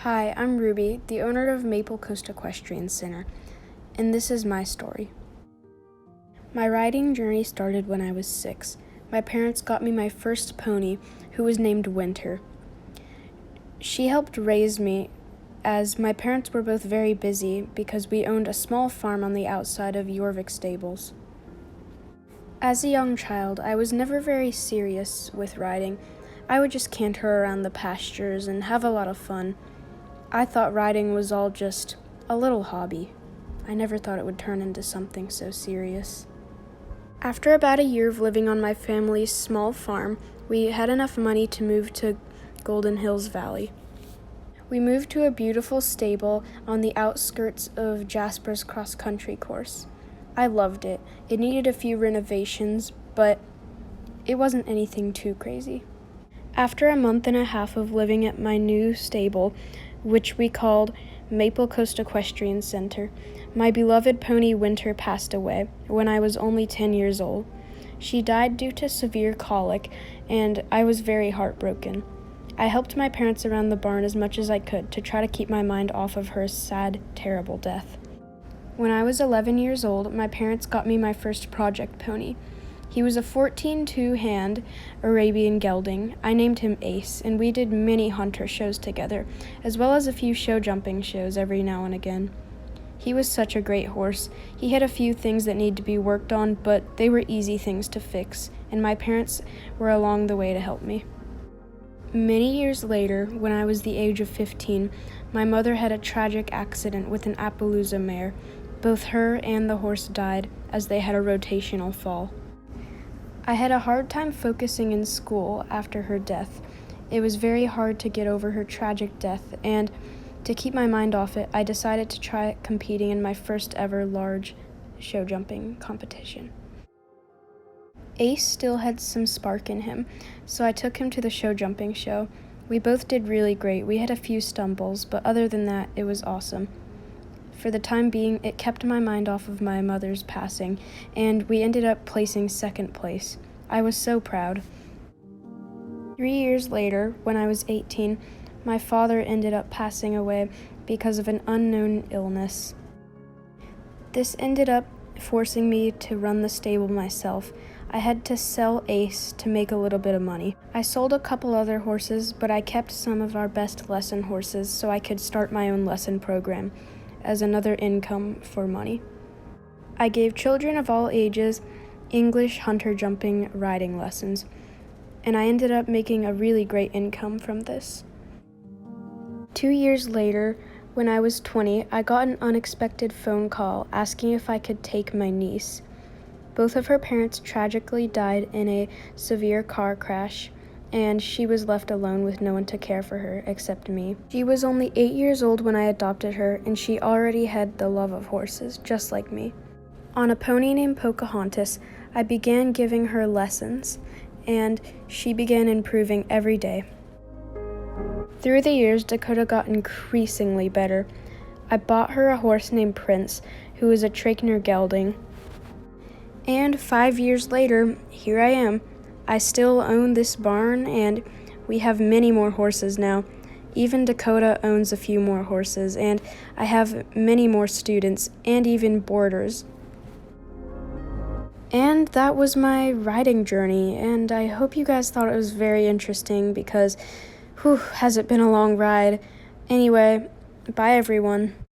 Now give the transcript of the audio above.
Hi, I'm Ruby, the owner of Maple Coast Equestrian Center, and this is my story. My riding journey started when I was 6. My parents got me my first pony, who was named Winter. She helped raise me, as my parents were both very busy because we owned a small farm on the outside of Jorvik Stables. As a young child, I was never very serious with riding. I would just canter around the pastures and have a lot of fun. I thought riding was all just a little hobby. I never thought it would turn into something so serious. After about a year of living on my family's small farm, we had enough money to move to Golden Hills Valley. We moved to a beautiful stable on the outskirts of Jasper's cross-country course. I loved it. It needed a few renovations, but it wasn't anything too crazy. After a month and a half of living at my new stable, which we called Maple Coast Equestrian Center, my beloved pony Winter passed away when I was only 10 years old. She died due to severe colic, and I was very heartbroken. I helped my parents around the barn as much as I could to try to keep my mind off of her sad, terrible death. When I was 11 years old, my parents got me my first project pony. He was a 14-2 hand Arabian gelding. I named him Ace, and we did many hunter shows together, as well as a few show jumping shows every now and again. He was such a great horse. He had a few things that need to be worked on, but they were easy things to fix, and my parents were along the way to help me. Many years later, when I was the age of 15, my mother had a tragic accident with an Appaloosa mare. Both her and the horse died as they had a rotational fall. I had a hard time focusing in school after her death. It was very hard to get over her tragic death, and to keep my mind off it, I decided to try competing in my first ever large show jumping competition. Ace still had some spark in him, so I took him to the show jumping show. We both did really great. We had a few stumbles, but other than that, it was awesome. For the time being, it kept my mind off of my mother's passing, and we ended up placing second place. I was so proud. 3 years later, when I was 18, my father ended up passing away because of an unknown illness. This ended up forcing me to run the stable myself. I had to sell Ace to make a little bit of money. I sold a couple other horses, but I kept some of our best lesson horses so I could start my own lesson program as another income for money. I gave children of all ages English hunter jumping riding lessons, and I ended up making a really great income from this. 2 years later, when I was 20, I got an unexpected phone call asking if I could take my niece. Both of her parents tragically died in a severe car crash, and she was left alone with no one to care for her except me. She was only 8 years old when I adopted her, and she already had the love of horses, just like me. On a pony named Pocahontas, I began giving her lessons, and she began improving every day. Through the years, Dakota got increasingly better. I bought her a horse named Prince, who is a Trakehner gelding. And 5 years later, here I am. I still own this barn, and we have many more horses now. Even Dakota owns a few more horses, and I have many more students, and even boarders. And that was my riding journey, and I hope you guys thought it was very interesting because, has it been a long ride. Anyway, bye everyone.